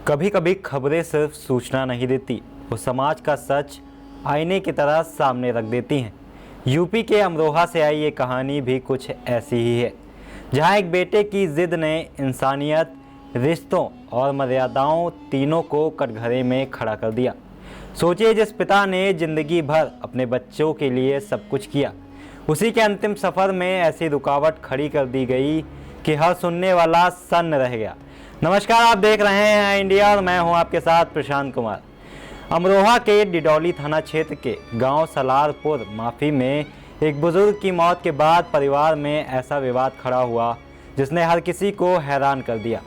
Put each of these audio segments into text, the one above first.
कभी कभी खबरें सिर्फ सूचना नहीं देती, वो समाज का सच आईने की तरह सामने रख देती हैं। यूपी के अमरोहा से आई ये कहानी भी कुछ ऐसी ही है, जहां एक बेटे की जिद ने इंसानियत, रिश्तों और मर्यादाओं तीनों को कटघरे में खड़ा कर दिया। सोचिए, जिस पिता ने जिंदगी भर अपने बच्चों के लिए सब कुछ किया, उसी के अंतिम सफ़र में ऐसी रुकावट खड़ी कर दी गई कि हर सुनने वाला सन्न रह गया। नमस्कार, आप देख रहे हैं इंडिया और मैं हूं आपके साथ प्रशांत कुमार। अमरोहा के डिडौली थाना क्षेत्र के गांव सलारपुर माफी में एक बुजुर्ग की मौत के बाद परिवार में ऐसा विवाद खड़ा हुआ जिसने हर किसी को हैरान कर दिया।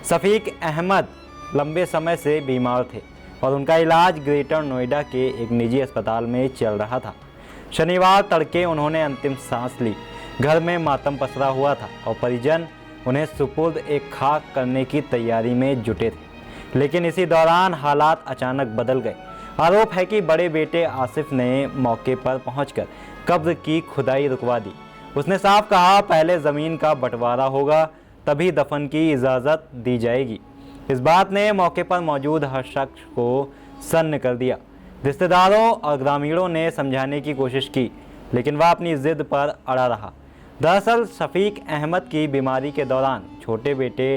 शफीक अहमद लंबे समय से बीमार थे और उनका इलाज ग्रेटर नोएडा के एक निजी अस्पताल में चल रहा था। शनिवार तड़के उन्होंने अंतिम सांस ली। घर में मातम पसरा हुआ था और परिजन उन्हें सुपुर्द एक खाक करने की तैयारी में जुटे थे। लेकिन इसी दौरान हालात अचानक बदल गए। आरोप है कि बड़े बेटे आसिफ ने मौके पर पहुंचकर कब्र की खुदाई रुकवा दी। उसने साफ कहा, पहले ज़मीन का बंटवारा होगा, तभी दफन की इजाज़त दी जाएगी। इस बात ने मौके पर मौजूद हर शख्स को सन्न कर दिया। रिश्तेदारों और ग्रामीणों ने समझाने की कोशिश की, लेकिन वह अपनी जिद पर अड़ा रहा। दरअसल शफीक अहमद की बीमारी के दौरान छोटे बेटे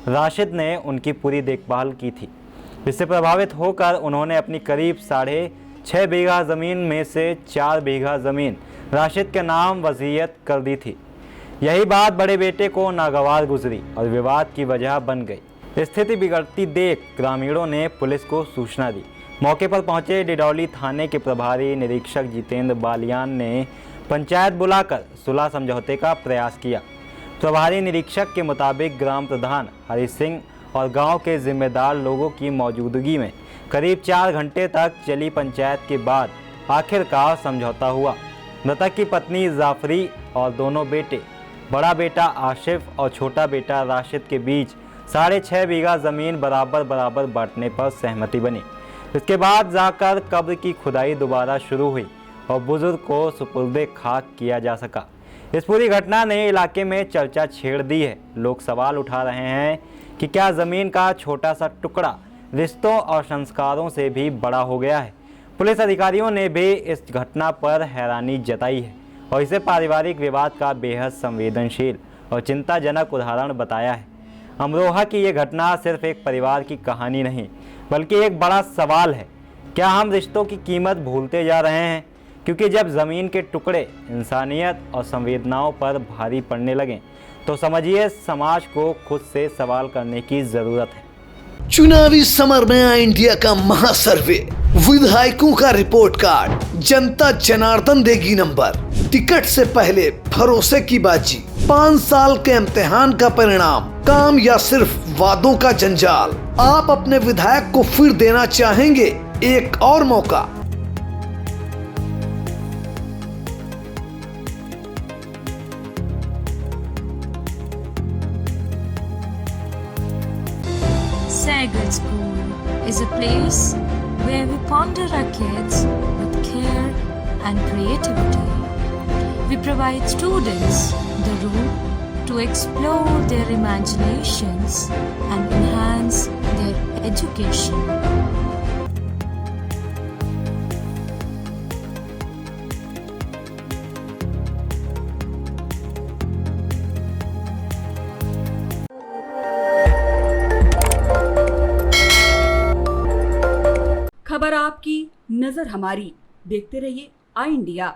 राशिद ने उनकी पूरी देखभाल की थी। इससे प्रभावित होकर उन्होंने अपनी करीब 6.5 बीघा ज़मीन में से 4 बीघा ज़मीन राशिद के नाम वसीयत कर दी थी। यही बात बड़े बेटे को नागवार गुजरी और विवाद की वजह बन गई। स्थिति बिगड़ती देख ग्रामीणों ने पुलिस को सूचना दी। मौके पर पहुंचे डिडौली थाने के प्रभारी निरीक्षक जितेंद्र बालियान ने पंचायत बुलाकर सुलह समझौते का प्रयास किया। प्रभारी निरीक्षक के मुताबिक ग्राम प्रधान हरि सिंह और गांव के जिम्मेदार लोगों की मौजूदगी में करीब 4 घंटे तक चली पंचायत के बाद आखिरकार समझौता हुआ। मृतक की पत्नी जाफरी और दोनों बेटे, बड़ा बेटा आशिफ और छोटा बेटा राशिद के बीच 6.5 बीघा ज़मीन बराबर बराबर बांटने पर सहमति बनी। इसके बाद जाकर कब्र की खुदाई दोबारा शुरू हुई और बुजुर्ग को सुपुर्दे खाक किया जा सका। इस पूरी घटना ने इलाके में चर्चा छेड़ दी है। लोग सवाल उठा रहे हैं कि क्या ज़मीन का छोटा सा टुकड़ा रिश्तों और संस्कारों से भी बड़ा हो गया है। पुलिस अधिकारियों ने भी इस घटना पर हैरानी जताई है और इसे पारिवारिक विवाद का बेहद संवेदनशील और चिंताजनक उदाहरण बताया है। अमरोहा की ये घटना सिर्फ एक परिवार की कहानी नहीं, बल्कि एक बड़ा सवाल है। क्या हम रिश्तों की कीमत भूलते जा रहे हैं? क्योंकि जब ज़मीन के टुकड़े इंसानियत और संवेदनाओं पर भारी पड़ने लगें, तो समझिए समाज को खुद से सवाल करने की ज़रूरत है। चुनावी समर में आई इंडिया का महासर्वे, विधायकों का रिपोर्ट कार्ड, जनता जनार्दन देगी नंबर, टिकट से पहले भरोसे की बाजी, 5 साल के इम्तिहान का परिणाम, काम या सिर्फ वादों का जंजाल। आप अपने विधायक को फिर देना चाहेंगे एक और मौका? Sagar School is a place where we ponder our kids with care and creativity. We provide students the room to explore their imaginations and enhance their education. खबर आपकी, नजर हमारी। देखते रहिए आई इंडिया।